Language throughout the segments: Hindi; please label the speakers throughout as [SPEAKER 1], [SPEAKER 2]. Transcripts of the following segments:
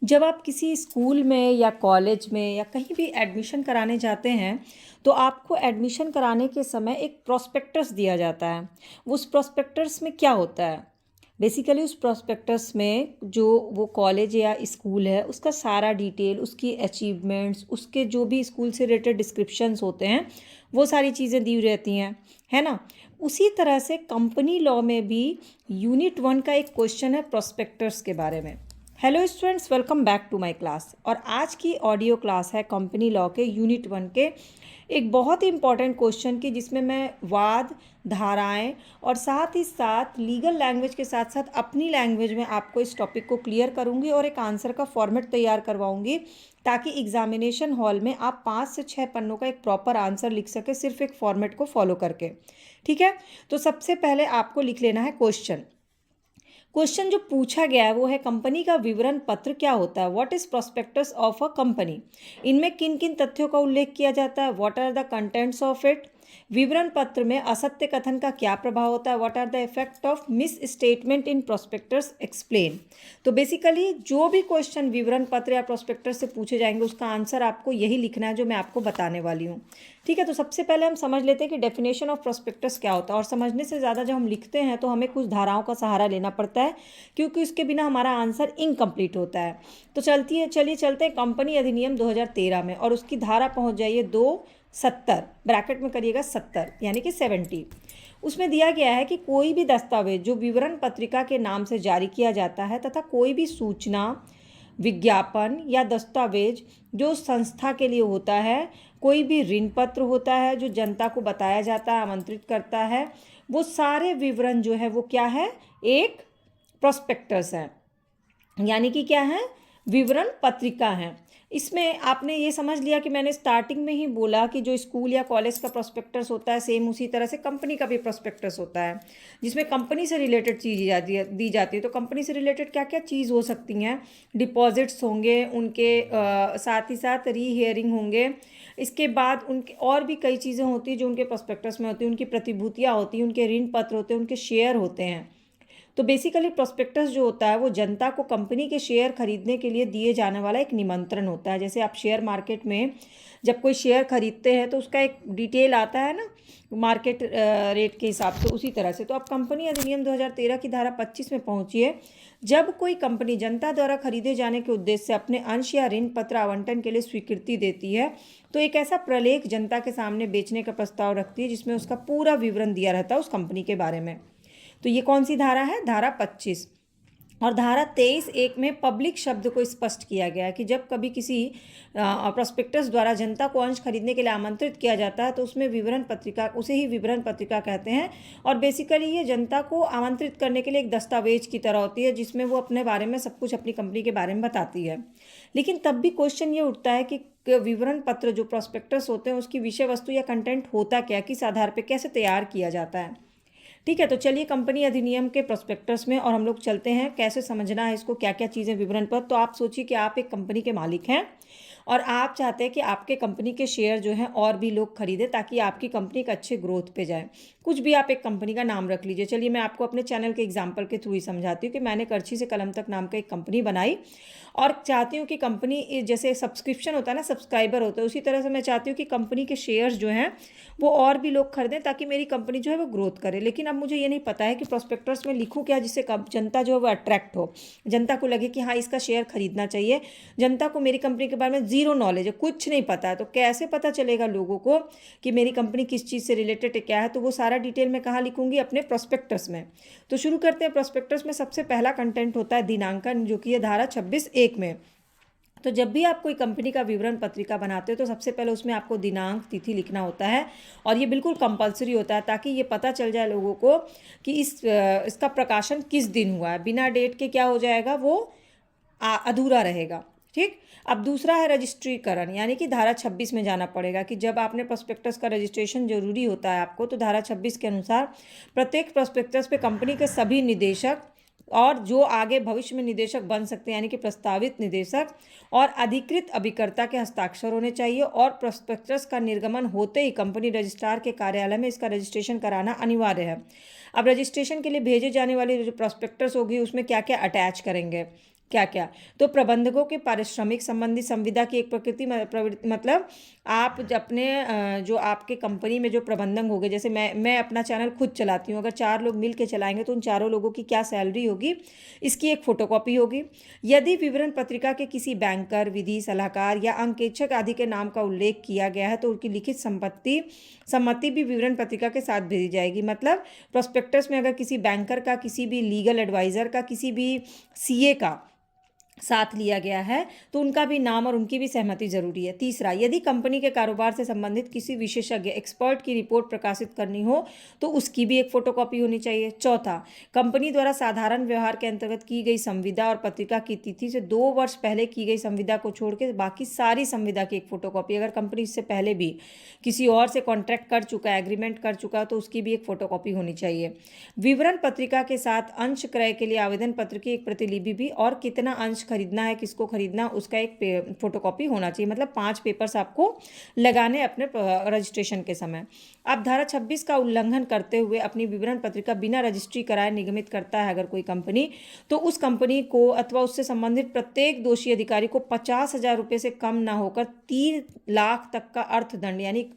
[SPEAKER 1] जब आप किसी स्कूल में या कॉलेज में या कहीं भी एडमिशन कराने जाते हैं तो आपको एडमिशन कराने के समय एक प्रोस्पेक्टस दिया जाता है। उस प्रोस्पेक्टस में क्या होता है? बेसिकली उस प्रोस्पेक्टस में जो वो कॉलेज या स्कूल है उसका सारा डिटेल, उसकी अचीवमेंट्स, उसके जो भी स्कूल से रिलेटेड डिस्क्रिप्शंस होते हैं वो सारी चीज़ें दी रहती हैं, है ना। उसी तरह से कंपनी लॉ में भी यूनिट 1 का एक क्वेश्चन है प्रोस्पेक्टस के बारे में। Hello students, welcome back to my class. और आज की ऑडियो क्लास है कंपनी लॉ के यूनिट 1 के एक बहुत ही इंपॉर्टेंट क्वेश्चन की, जिसमें मैं वाद, धाराएं और साथ ही साथ लीगल लैंग्वेज के साथ साथ अपनी लैंग्वेज में आपको इस टॉपिक को क्लियर करूंगी और एक आंसर का फॉर्मेट तैयार करवाऊंगी ताकि एग्जामिनेशन हॉल में आप 5 से 6 पन्नों का एक प्रॉपर आंसर लिख सके सिर्फ एक फॉर्मेट को फॉलो करके। ठीक है, तो सबसे पहले आपको लिख लेना है क्वेश्चन। क्वेश्चन जो पूछा गया है वो है, कंपनी का विवरण पत्र क्या होता है? What is prospectus of a company? इनमें किन किन तथ्यों का उल्लेख किया जाता है? What are the contents of it? विवरण पत्र में असत्य कथन का क्या प्रभाव होता है? What are the effect of misstatement in prospectus explain. तो बेसिकली जो भी क्वेश्चन विवरण पत्र या प्रोस्पेक्टस से पूछे जाएंगे उसका आंसर आपको यही लिखना है जो मैं आपको बताने वाली हूँ। ठीक है, तो सबसे पहले हम समझ लेते हैं कि डेफिनेशन ऑफ प्रोस्पेक्टस क्या होता है। और समझने से ज़्यादा जब हम लिखते हैं तो हमें कुछ धाराओं का सहारा लेना पड़ता है, क्योंकि उसके बिना हमारा आंसर इनकम्प्लीट होता है। तो चलिए चलते हैं कंपनी अधिनियम 2013 में, और उसकी धारा पहुंच जाइए 270, ब्रैकेट में करिएगा 70 यानी कि 70। उसमें दिया गया है कि कोई भी दस्तावेज जो विवरण पत्रिका के नाम से जारी किया जाता है तथा कोई भी सूचना, विज्ञापन या दस्तावेज जो संस्था के लिए होता है, कोई भी ऋण पत्र होता है जो जनता को बताया जाता है, आमंत्रित करता है, वो सारे विवरण जो है वो क्या है? एक प्रोस्पेक्टस है, यानी कि क्या है? विवरण पत्रिका है। इसमें आपने ये समझ लिया कि मैंने स्टार्टिंग में ही बोला कि जो स्कूल या कॉलेज का प्रोस्पेक्टस होता है सेम उसी तरह से कंपनी का भी प्रोस्पेक्टस होता है, जिसमें कंपनी से रिलेटेड चीज़ दी जाती है। तो कंपनी से रिलेटेड क्या क्या चीज़ हो सकती हैं? डिपॉजिट्स होंगे उनके, साथ ही साथ री हियरिंग होंगे। इसके बाद उनके और भी कई चीज़ें होती हैं जो उनके प्रोस्पेक्टस में होती हैं। उनकी प्रतिभूतियाँ होती हैं, उनके ऋण पत्र होते हैं, उनके शेयर होते हैं। तो बेसिकली प्रोस्पेक्टस जो होता है वो जनता को कंपनी के शेयर खरीदने के लिए दिए जाने वाला एक निमंत्रण होता है। जैसे आप शेयर मार्केट में जब कोई शेयर खरीदते हैं तो उसका एक डिटेल आता है ना, मार्केट रेट के हिसाब से, उसी तरह से। तो आप कंपनी अधिनियम 2013 की धारा 25 में पहुंचिए। जब कोई कंपनी जनता द्वारा खरीदे जाने के उद्देश्य से अपने अंश या ऋण पत्र आवंटन के लिए स्वीकृति देती है तो एक ऐसा प्रलेख जनता के सामने बेचने का प्रस्ताव रखती है जिसमें उसका पूरा विवरण दिया रहता है उस कंपनी के बारे में। तो ये कौन सी धारा है? धारा 25। और धारा 23(1) में पब्लिक शब्द को स्पष्ट किया गया है कि जब कभी किसी प्रोस्पेक्टस द्वारा जनता को अंश खरीदने के लिए आमंत्रित किया जाता है तो उसमें विवरण पत्रिका, उसे ही विवरण पत्रिका कहते हैं। और बेसिकली ये जनता को आमंत्रित करने के लिए एक दस्तावेज की तरह होती है जिसमें वो अपने बारे में सब कुछ, अपनी कंपनी के बारे में बताती है। लेकिन तब भी क्वेश्चन ये उठता है कि विवरण पत्र जो प्रोस्पेक्टस होते हैं उसकी विषय वस्तु या कंटेंट होता क्या, किस आधार पर कैसे तैयार किया जाता है। ठीक है, तो चलिए कंपनी अधिनियम के प्रोस्पेक्टस में और हम लोग चलते हैं कैसे समझना है इसको, क्या क्या चीज़ें विवरण पर। तो आप सोचिए कि आप एक कंपनी के मालिक हैं और आप चाहते हैं कि आपके कंपनी के शेयर जो हैं और भी लोग खरीदें ताकि आपकी कंपनी एक अच्छे ग्रोथ पे जाए। कुछ भी आप एक कंपनी का नाम रख लीजिए। चलिए मैं आपको अपने चैनल के एग्जाम्पल के थ्रू ही समझाती हूँ कि मैंने करछी से कलम तक नाम का एक कंपनी बनाई और चाहती हूँ कि कंपनी, जैसे सब्सक्रिप्शन होता है ना, सब्सक्राइबर होता है, उसी तरह से मैं चाहती हूँ कि कंपनी के शेयर्स जो हैं वो और भी लोग खरीदें ताकि मेरी कंपनी जो है वो ग्रोथ करे। लेकिन अब मुझे ये नहीं पता है कि प्रोस्पेक्टस में लिखूँ क्या जिससे जनता जो है वो अट्रैक्ट हो, जनता को लगे कि हाँ इसका शेयर खरीदना चाहिए। जनता को मेरी कंपनी के बारे में ज़ीरो नॉलेज है, कुछ नहीं पता है, तो कैसे पता चलेगा लोगों को कि मेरी कंपनी किस चीज़ से रिलेटेड है, क्या है? तो वो सारा डिटेल मैं कहाँ लिखूँगी? अपने प्रोस्पेक्टस में। तो शुरू करते हैं। प्रोस्पेक्टस में सबसे पहला कंटेंट होता है दिनांकन, जो कि है धारा 26(1) में। तो जब भी आप कोई कंपनी का विवरण पत्रिका बनाते हो तो सबसे पहले उसमें आपको दिनांक, तिथि लिखना होता है और ये बिल्कुल कंपलसरी होता है ताकि ये पता चल जाए लोगों को कि इसका प्रकाशन किस दिन हुआ है। बिना डेट के क्या हो जाएगा? वो अधूरा रहेगा। ठीक। अब दूसरा है रजिस्ट्रीकरण, यानी कि धारा 26 में जाना पड़ेगा कि जब आपने प्रोस्पेक्टस का रजिस्ट्रेशन जरूरी होता है आपको, तो धारा 26 के अनुसार प्रत्येक प्रोस्पेक्टस पे कंपनी के सभी निदेशक और जो आगे भविष्य में निदेशक बन सकते हैं, यानी कि प्रस्तावित निदेशक और अधिकृत अभिकर्ता के हस्ताक्षर होने चाहिए। और प्रोस्पेक्टस का निर्गमन होते ही कंपनी रजिस्ट्रार के कार्यालय में इसका रजिस्ट्रेशन कराना अनिवार्य है। अब रजिस्ट्रेशन के लिए भेजे जाने वाली जो प्रोस्पेक्टस होगी उसमें क्या क्या अटैच करेंगे? क्या क्या? तो प्रबंधकों के पारिश्रमिक संबंधी संविदा की एक मतलब आप अपने जो आपके कंपनी में जो प्रबंधक होंगे, जैसे मैं अपना चैनल खुद चलाती हूँ, अगर 4 लोग मिल के चलाएंगे तो उन चारों लोगों की क्या सैलरी होगी, इसकी एक फोटोकॉपी होगी। यदि विवरण पत्रिका के किसी बैंकर, विधि सलाहकार या अंकेक्षक आदि के नाम का उल्लेख किया गया है तो उनकी लिखित सम्मति भी विवरण पत्रिका के साथ भेजी जाएगी। मतलब प्रोस्पेक्टस में अगर किसी बैंकर का, किसी भी लीगल एडवाइजर का, किसी भी सीए का साथ लिया गया है तो उनका भी नाम और उनकी भी सहमति जरूरी है। तीसरा, यदि कंपनी के कारोबार से संबंधित किसी विशेषज्ञ एक्सपर्ट की रिपोर्ट प्रकाशित करनी हो तो उसकी भी एक फोटोकॉपी होनी चाहिए। चौथा, कंपनी द्वारा साधारण व्यवहार के अंतर्गत की गई संविदा और पत्रिका की तिथि से 2 वर्ष पहले की गई संविदा को छोड़ के बाकी सारी संविदा की एक फोटोकॉपी, अगर कंपनी इससे पहले भी किसी और से कॉन्ट्रैक्ट कर चुका है, एग्रीमेंट कर चुका है, तो उसकी भी एक फोटोकॉपी होनी चाहिए। विवरण पत्रिका के साथ अंश क्रय के लिए आवेदन पत्र की एक प्रतिलिपि भी, और कितना अंश खरीदना है, किसको खरीदना, उसका एक फोटोकॉपी होना चाहिए। मतलब 5 पेपर्स आपको लगाने अपने रजिस्ट्रेशन के समय। अब धारा 26 का उल्लंघन करते हुए अपनी विवरण पत्रिका बिना रजिस्ट्री कराए निर्गमित करता है अगर कोई कंपनी, तो उस कंपनी को अथवा उससे संबंधित प्रत्येक दोषी अधिकारी को 50,000 रुपये से कम ना होकर 3 लाख तक का अर्थदंड यानी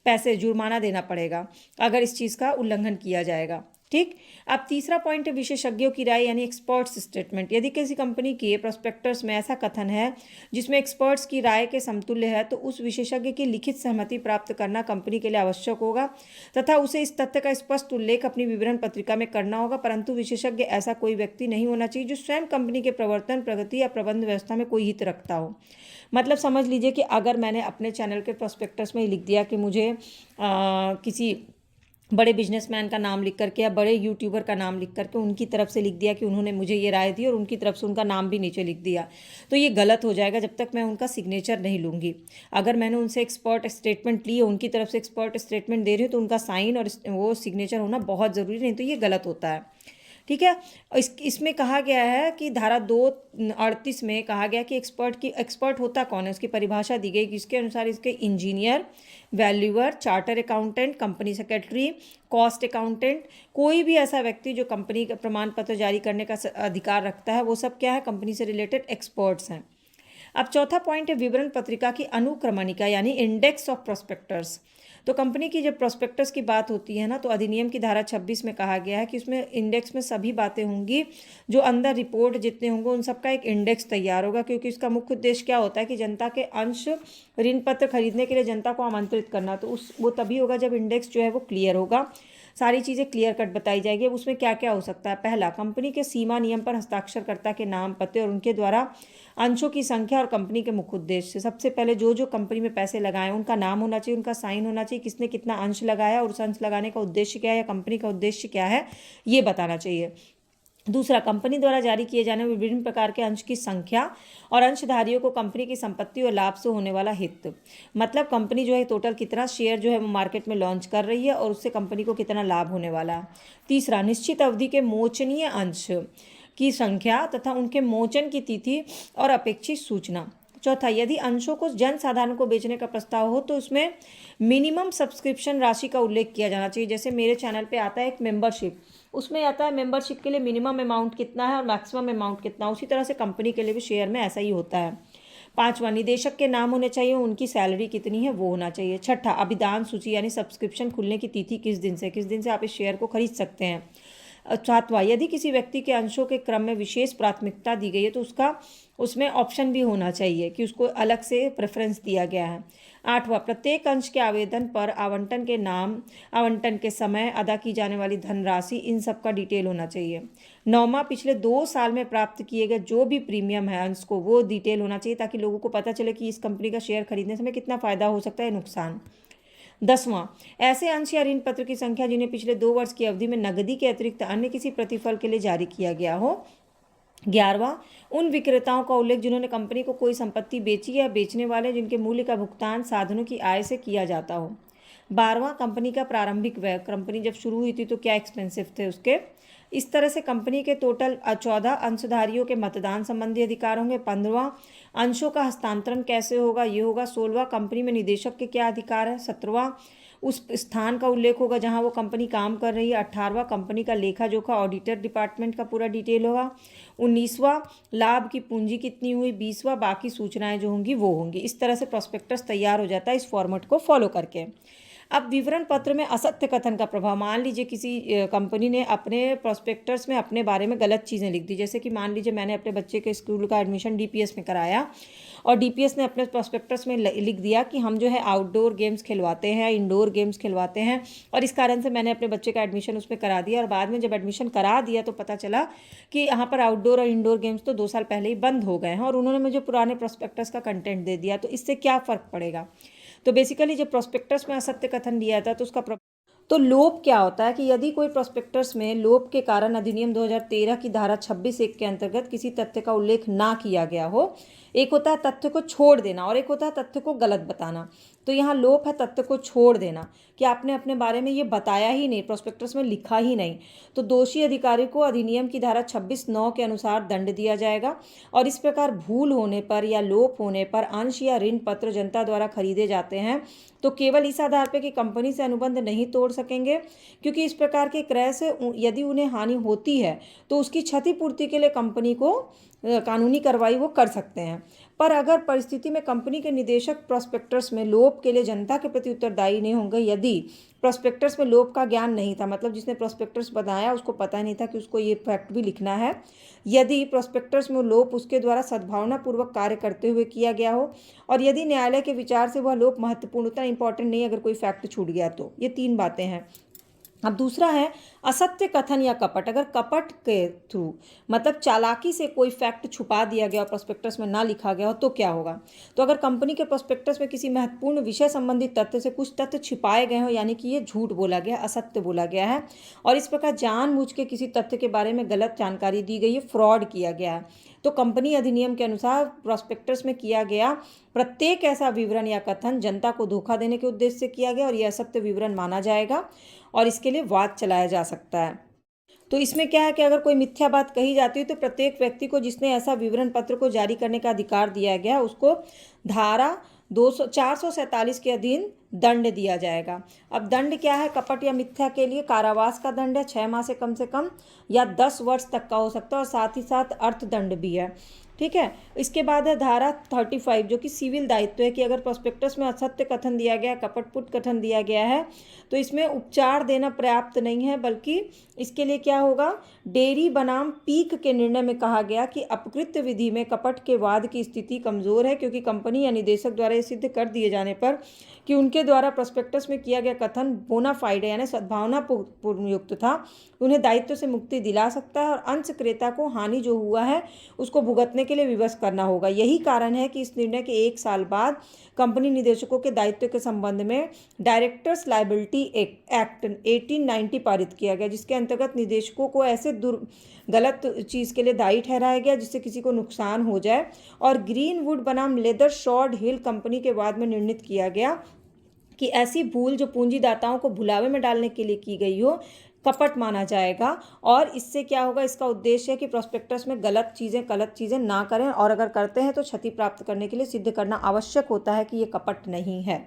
[SPEAKER 1] पैसे जुर्माना देना पड़ेगा अगर इस चीज़ का उल्लंघन किया जाएगा। ठीक। अब तीसरा पॉइंट है विशेषज्ञों की राय यानी एक्सपर्ट्स स्टेटमेंट। यदि किसी कंपनी के प्रोस्पेक्टस में ऐसा कथन है जिसमें एक्सपर्ट्स की राय के समतुल्य है तो उस विशेषज्ञ की लिखित सहमति प्राप्त करना कंपनी के लिए आवश्यक होगा तथा उसे इस तथ्य का स्पष्ट उल्लेख अपनी विवरण पत्रिका में करना होगा। परंतु विशेषज्ञ ऐसा कोई व्यक्ति नहीं होना चाहिए जो स्वयं कंपनी के प्रवर्तन, प्रगति या प्रबंध व्यवस्था में कोई हित रखता हो। मतलब समझ लीजिए कि अगर मैंने अपने चैनल के प्रोस्पेक्टस में लिख दिया कि मुझे किसी बड़े बिजनेसमैन का नाम लिख करके या बड़े यूट्यूबर का नाम लिख करके उनकी तरफ से लिख दिया कि उन्होंने मुझे ये राय दी और उनकी तरफ से उनका नाम भी नीचे लिख दिया, तो ये गलत हो जाएगा जब तक मैं उनका सिग्नेचर नहीं लूँगी। अगर मैंने उनसे एक्सपर्ट स्टेटमेंट ली, उनकी तरफ से एक्सपर्ट स्टेटमेंट दे रही हूँ तो उनका साइन और वो सिग्नेचर होना बहुत ज़रूरी, नहीं तो ये गलत होता है। ठीक है। इसमें कहा गया है कि धारा 238 में कहा गया कि एक्सपर्ट होता कौन है, उसकी परिभाषा दी गई, जिसके अनुसार इसके engineer, valuer, charter accountant, company secretary, cost accountant, कोई भी ऐसा व्यक्ति जो कंपनी का प्रमाण पत्र जारी करने का अधिकार रखता है, वो सब क्या है, कंपनी से रिलेटेड एक्सपर्ट्स हैं। अब चौथा पॉइंट है विवरण पत्रिका की अनुक्रमणिका यानी इंडेक्स ऑफ प्रोस्पेक्टर्स। तो कंपनी की जब प्रोस्पेक्टस की बात होती है ना तो अधिनियम की धारा 26 में कहा गया है कि उसमें इंडेक्स में सभी बातें होंगी, जो अंदर रिपोर्ट जितने होंगे उन सबका एक इंडेक्स तैयार होगा, क्योंकि इसका मुख्य उद्देश्य क्या होता है कि जनता के अंश ऋण पत्र खरीदने के लिए जनता को आमंत्रित करना, तो वो तभी होगा जब इंडेक्स जो है वो क्लियर होगा, सारी चीज़ें क्लियर कट बताई जाएगी। अब उसमें क्या क्या हो सकता है। पहला, कंपनी के सीमा नियम पर हस्ताक्षरकर्ता के नाम, पते और उनके द्वारा अंशों की संख्या और कंपनी के मुख्य उद्देश्य। सबसे पहले जो कंपनी में पैसे लगाए उनका नाम होना चाहिए, उनका साइन होना चाहिए, किसने कितना अंश लगाया और उस अंश लगाने का उद्देश्य क्या है या कंपनी का उद्देश्य क्या है ये बताना चाहिए। दूसरा, कंपनी द्वारा जारी किए जाने वाले विभिन्न प्रकार के अंश की संख्या और अंशधारियों को कंपनी की संपत्ति और लाभ से होने वाला हित। मतलब कंपनी जो है टोटल कितना शेयर जो है वो मार्केट में लॉन्च कर रही है और उससे कंपनी को कितना लाभ होने वाला है। तीसरा, निश्चित अवधि के मोचनीय अंश की संख्या तथा उनके मोचन की तिथि और अपेक्षित सूचना। चौथा, यदि अंशों को जन साधारण को बेचने का प्रस्ताव हो तो उसमें मिनिमम सब्सक्रिप्शन राशि का उल्लेख किया जाना चाहिए। जैसे मेरे चैनल पे आता है एक मेंबरशिप, उसमें आता है मेंबरशिप के लिए मिनिमम अमाउंट कितना है और मैक्सिमम अमाउंट कितना, उसी तरह से कंपनी के लिए भी शेयर में ऐसा ही होता है। पांचवा, निदेशक के नाम होने चाहिए, उनकी सैलरी कितनी है वो होना चाहिए। छठा, अभिदान सूची यानी सब्सक्रिप्शन खुलने की तिथि किस दिन से आप इस शेयर को खरीद सकते हैं। सातवां, यदि किसी व्यक्ति के अंशों के क्रम में विशेष प्राथमिकता दी गई है तो उसमें ऑप्शन भी होना चाहिए कि उसको अलग से प्रेफरेंस दिया गया है। आठवां, प्रत्येक अंश के आवेदन पर आवंटन के नाम, आवंटन के समय, अदा की जाने वाली धनराशि, इन सब का डिटेल होना चाहिए। नौवां, पिछले 2 साल में प्राप्त किए गए जो भी प्रीमियम है अंश को वो डिटेल होना चाहिए ताकि लोगों को पता चले कि इस कंपनी का शेयर खरीदने से हमें कितना फ़ायदा हो सकता है, नुकसान। 10वां, ऐसे अंश या ऋण पत्र की संख्या जिन्हें पिछले 2 वर्ष की अवधि में नकदी के अतिरिक्त अन्य किसी प्रतिफल के लिए जारी किया गया हो। 11वां, उन विक्रेताओं का उल्लेख जिन्होंने कंपनी को कोई संपत्ति बेची या बेचने वाले जिनके मूल्य का भुगतान साधनों की आय से किया जाता हो। 12वां, कंपनी का प्रारंभिक व्यय, कंपनी जब शुरू हुई थी तो क्या एक्सपेंसिव थे उसके। इस तरह से कंपनी के टोटल 14 अंशधारियों के मतदान संबंधी अधिकार होंगे। 15वां, अंशों का हस्तांतरण कैसे होगा ये होगा। 16वां, कंपनी में निदेशक के क्या अधिकार है। 17वां, उस स्थान का उल्लेख होगा जहाँ वो कंपनी काम कर रही है। 18वां कंपनी का लेखा जोखा ऑडिटर डिपार्टमेंट का पूरा डिटेल होगा। 19वां लाभ की पूंजी कितनी हुई। 20वां बाकी सूचनाएं जो होंगी वो होंगी। इस तरह से प्रॉस्पेक्टस तैयार हो जाता है इस फॉर्मेट को फॉलो करके। अब विवरण पत्र में असत्य कथन का प्रभाव। मान लीजिए किसी कंपनी ने अपने प्रोस्पेक्टस में अपने बारे में गलत चीज़ें लिख दी, जैसे कि मान लीजिए मैंने अपने बच्चे के स्कूल का एडमिशन डीपीएस में कराया और डीपीएस ने अपने प्रोस्पेक्टस में लिख दिया कि हम जो है आउटडोर गेम्स खिलवाते हैं, इंडोर गेम्स खिलवाते हैं, और इस कारण से मैंने अपने बच्चे का एडमिशन उसमें करा दिया। और बाद में जब एडमिशन करा दिया तो पता चला कि यहाँ पर आउटडोर और इंडोर गेम्स तो 2 साल पहले ही बंद हो गए हैं और उन्होंने मुझे पुराने प्रोस्पेक्टस का कंटेंट दे दिया। तो इससे क्या फ़र्क पड़ेगा। तो बेसिकली जब प्रोस्पेक्टस में असत्य कथन दिया था तो उसका तो लोप क्या होता है कि यदि कोई प्रोस्पेक्टस में लोप के कारण अधिनियम 2013 की धारा 26(1) के अंतर्गत किसी तथ्य का उल्लेख ना किया गया हो। एक होता है तथ्य को छोड़ देना और एक होता है तथ्य को गलत बताना। तो यहाँ लोप है तथ्य को छोड़ देना कि आपने अपने बारे में ये बताया ही नहीं, प्रोस्पेक्टस में लिखा ही नहीं। तो दोषी अधिकारी को अधिनियम की धारा 26(9) के अनुसार दंड दिया जाएगा। और इस प्रकार भूल होने पर या लोप होने पर अंश या ऋण पत्र जनता द्वारा खरीदे जाते हैं तो केवल इस आधार पर कि कंपनी से अनुबंध नहीं तोड़ सकेंगे, क्योंकि इस प्रकार के क्रय से यदि उन्हें हानि होती है तो उसकी क्षतिपूर्ति के लिए कंपनी को कानूनी कार्रवाई वो कर सकते हैं। पर अगर परिस्थिति में कंपनी के निदेशक प्रोस्पेक्टस में लोप के लिए जनता के प्रति उत्तरदायी नहीं होंगे, यदि प्रोस्पेक्टस में लोप का ज्ञान नहीं था, मतलब जिसने प्रोस्पेक्टस बनाया उसको पता नहीं था कि उसको ये फैक्ट भी लिखना है, यदि प्रोस्पेक्टस में लोप उसके द्वारा सद्भावनापूर्वक कार्य करते हुए किया गया हो, और यदि न्यायालय के विचार से वह लोप महत्वपूर्ण उतना इंपॉर्टेंट नहीं अगर कोई फैक्ट छूट गया तो। ये 3 बातें हैं। अब दूसरा है असत्य कथन या कपट। अगर कपट के थ्रू मतलब चालाकी से कोई फैक्ट छुपा दिया गया और प्रोस्पेक्टस में ना लिखा गया हो तो क्या होगा। तो अगर कंपनी के प्रोस्पेक्टस में किसी महत्वपूर्ण विषय संबंधित तथ्य से कुछ तथ्य छिपाए गए हो, यानी कि ये झूठ बोला गया, असत्य बोला गया है, और इस प्रकार जानबूझ के किसी तथ्य के बारे में गलत जानकारी दी गई है, फ्रॉड किया गया है, तो कंपनी अधिनियम के अनुसार प्रोस्पेक्टस में किया गया प्रत्येक ऐसा विवरण या कथन जनता को धोखा देने के उद्देश्य से किया गया और यह असत्य विवरण माना जाएगा और इसके लिए वाद चलाया जा सकता है। तो इसमें क्या है कि अगर कोई मिथ्या बात कही जाती है तो प्रत्येक व्यक्ति को जिसने ऐसा विवरण पत्र को जारी करने का अधिकार दिया गया उसको धारा 447 के अधीन दंड दिया जाएगा। अब दंड क्या है। कपट या मिथ्या के लिए कारावास का दंड है 6 माह से कम या 10 वर्ष तक का हो सकता है, और साथ ही साथ अर्थदंड भी है। ठीक है। इसके बाद है धारा 35 जो कि सिविल दायित्व है कि अगर प्रोस्पेक्टस में असत्य कथन दिया गया, कपटपूर्ण कथन दिया गया है तो इसमें उपचार देना पर्याप्त नहीं है, बल्कि इसके लिए क्या होगा, डेयरी बनाम पीक के निर्णय में कहा गया कि अपकृत्य विधि में कपट के वाद की स्थिति कमजोर है, क्योंकि कंपनी या निदेशक द्वारा यह सिद्ध कर दिए जाने पर कि उनके द्वारा प्रोस्पेक्टस में किया गया कथन बोनाफाइड यानी सद्भावना पूर्ण युक्त था, उन्हें दायित्व से मुक्ति दिला सकता है और अंश क्रेता को हानि जो हुआ है उसको भुगतने के लिए विवश करना होगा। यही कारण है कि इस निर्णय के 1 साल बाद कंपनी निदेशकों के दायित्व के संबंध में डायरेक्टर्स लायबिलिटी एक्ट 1890 पारित किया गया, जिसके अंतर्गत निदेशकों को ऐसे गलत चीज़ के लिए दायी ठहराया गया जिससे किसी को नुकसान हो जाए। और ग्रीनवुड बनाम लेदर शॉर्ड हिल कंपनी के बाद में निर्णित किया गया कि ऐसी भूल जो पूंजीदाताओं को भुलावे में डालने के लिए की गई हो कपट माना जाएगा। और इससे क्या होगा, इसका उद्देश्य है कि प्रोस्पेक्टस में गलत चीज़ें ना करें, और अगर करते हैं तो क्षति प्राप्त करने के लिए सिद्ध करना आवश्यक होता है कि ये कपट नहीं है।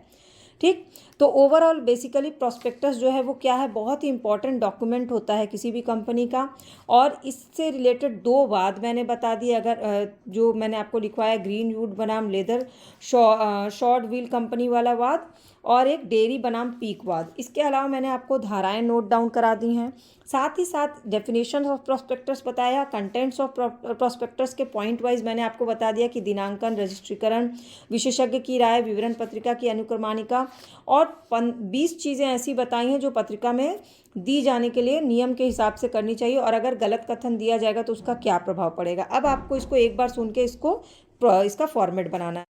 [SPEAKER 1] ठीक। तो ओवरऑल बेसिकली प्रोस्पेक्टस जो है वो क्या है, बहुत ही इंपॉर्टेंट डॉक्यूमेंट होता है किसी भी कंपनी का। और इससे रिलेटेड 2 वाद मैंने बता दिए, अगर जो मैंने आपको लिखवाया ग्रीनवुड बनाम लेदर शॉर्ट व्हील कंपनी वाला वाद और एक डेयरी बनाम पीक वाद। इसके अलावा मैंने आपको धाराएं नोट डाउन करा दी हैं, साथ ही साथ डेफिनेशन ऑफ प्रोस्पेक्टस बताया, कंटेंट्स ऑफ प्रोस्पेक्टस के पॉइंट वाइज मैंने आपको बता दिया कि दिनांकन, रजिस्ट्रीकरण, विशेषज्ञ की राय, विवरण पत्रिका की अनुक्रमानिका, और 20 चीज़ें ऐसी बताई हैं जो पत्रिका में दी जाने के लिए नियम के हिसाब से करनी चाहिए, और अगर गलत कथन दिया जाएगा तो उसका क्या प्रभाव पड़ेगा। अब आपको इसको एक बार सुन के इसका फॉर्मेट बनाना है।